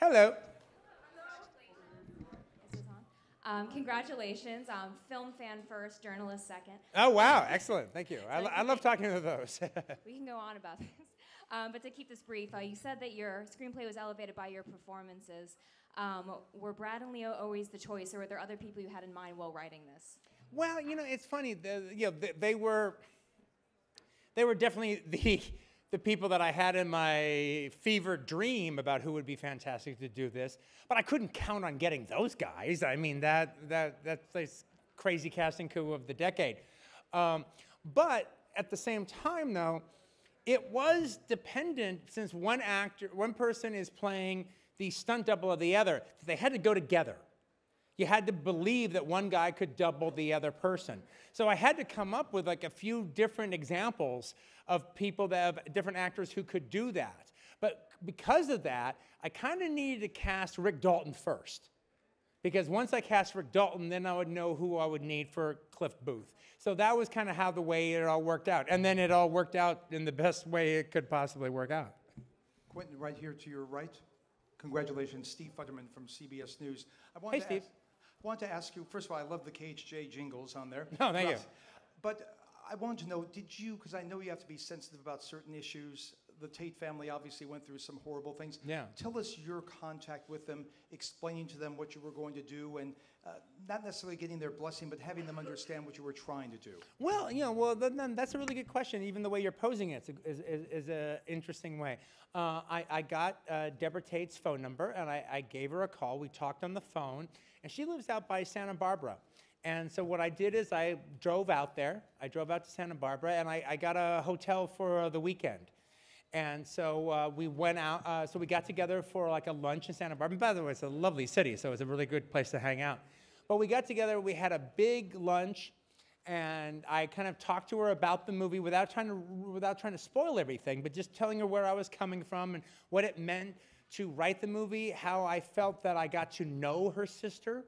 Hello. Is this on? Congratulations. Film fan first, journalist second. Oh, wow. Excellent. Thank you. I love talking to those. We can go on about this. But to keep this brief, you said that your screenplay was elevated by your performances. Were Brad and Leo always the choice, or were there other people you had in mind while writing this? Well, it's funny. They were definitely the people that I had in my fevered dream about who would be fantastic to do this. But I couldn't count on getting those guys. I mean, that's the crazy casting coup of the decade. But at the same time, though, it was dependent, since one person is playing the stunt double of the other, they had to go together. You had to believe that one guy could double the other person. So I had to come up with like a few different examples of people that have different actors who could do that. But because of that, I kind of needed to cast Rick Dalton first. Because once I cast Rick Dalton, then I would know who I would need for Cliff Booth. So that was kind of how the way it all worked out. And then it all worked out in the best way it could possibly work out. Quentin, right here to your right. Congratulations, Steve Futterman from CBS News. Hey, Steve. I wanted to ask you, first of all, I love the KHJ jingles on there. Oh, thank you. But I wanted to know, because I know you have to be sensitive about certain issues. The Tate family obviously went through some horrible things. Yeah. Tell us your contact with them, explaining to them what you were going to do, and not necessarily getting their blessing, but having them understand what you were trying to do. Well, then that's a really good question. Even the way you're posing it is an interesting way. I got Deborah Tate's phone number, and I gave her a call. We talked on the phone, and she lives out by Santa Barbara. And so what I did is I drove out there. I drove out to Santa Barbara, and I got a hotel for the weekend. And so we went out, so we got together for like a lunch in Santa Barbara. And by the way, it's a lovely city, so it's a really good place to hang out. But we got together, we had a big lunch, and I kind of talked to her about the movie without trying to spoil everything, but just telling her where I was coming from and what it meant to write the movie, how I felt that I got to know her sister,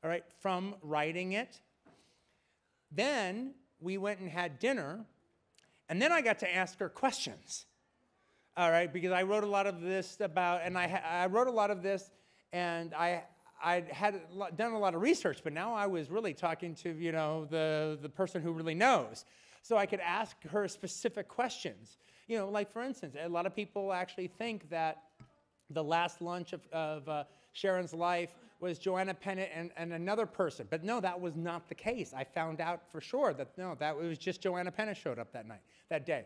all right, from writing it. Then we went and had dinner, and then I got to ask her questions. All right, because I wrote a lot of this I wrote a lot of this, and I had done a lot of research, but now I was really talking to, the person who really knows. So I could ask her specific questions. Like for instance, a lot of people actually think that the last lunch of Sharon's life was Joanna Pennant and another person. But no, that was not the case. I found out for sure that no, that was just Joanna Pennant showed up that day.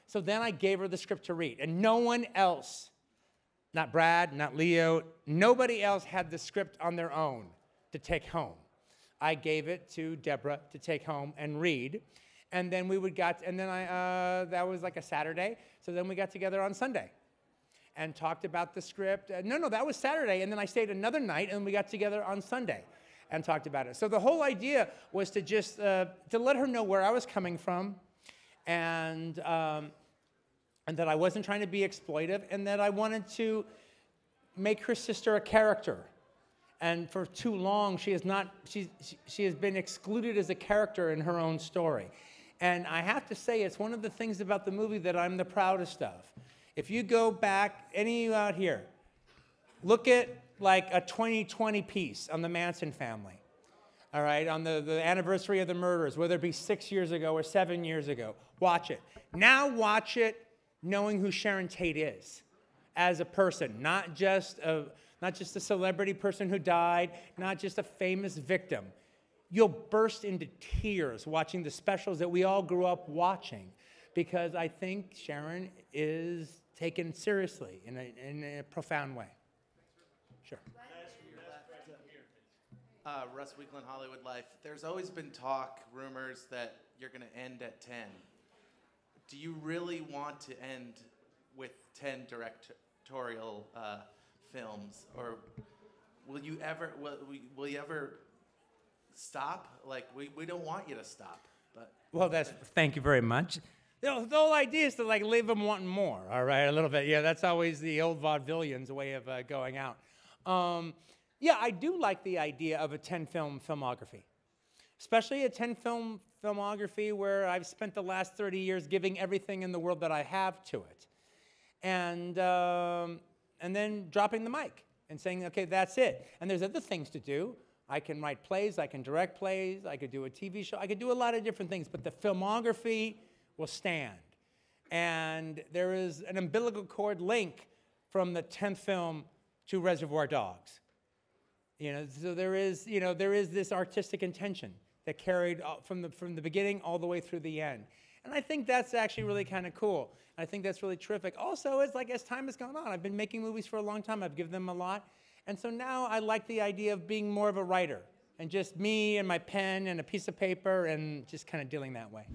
So then I gave her the script to read, and no one else, not Brad, not Leo, nobody else had the script on their own to take home. I gave it to Deborah to take home and read, and then that was like a Saturday, so then we got together on Sunday and talked about the script. No, that was Saturday, and then I stayed another night, and we got together on Sunday and talked about it. So the whole idea was to just, to let her know where I was coming from, and that I wasn't trying to be exploitive, and that I wanted to make her sister a character. And for too long, she has been excluded as a character in her own story. And I have to say, it's one of the things about the movie that I'm the proudest of. If you go back, any of you out here, look at like a 2020 piece on the Manson family. All right, on the anniversary of the murders, whether it be 6 years ago or 7 years ago. Watch it. Now watch it knowing who Sharon Tate is as a person, not just a celebrity person who died, not just a famous victim. You'll burst into tears watching the specials that we all grew up watching, because I think Sharon is taken seriously in a profound way. Sure. Russ Weekland, Hollywood Life. There's always been talk, rumors, that you're going to end at 10. Do you really want to end with 10 directorial films, or will you ever stop? Like, we don't want you to stop, but well, thank you very much. The whole idea is to like leave them wanting more. All right, a little bit. Yeah, that's always the old vaudevillians' way of going out. Yeah, I do like the idea of a 10-film filmography, especially a 10-film filmography where I've spent the last 30 years giving everything in the world that I have to it. And and then dropping the mic and saying, okay, that's it. And there's other things to do. I can write plays, I can direct plays, I could do a TV show, I could do a lot of different things, but the filmography will stand. And there is an umbilical cord link from the 10th film to Reservoir Dogs. So there is this artistic intention that carried from the beginning all the way through the end. And I think that's actually really kind of cool. I think that's really terrific. Also, as time has gone on, I've been making movies for a long time. I've given them a lot. And so now I like the idea of being more of a writer and just me and my pen and a piece of paper and just kind of dealing that way.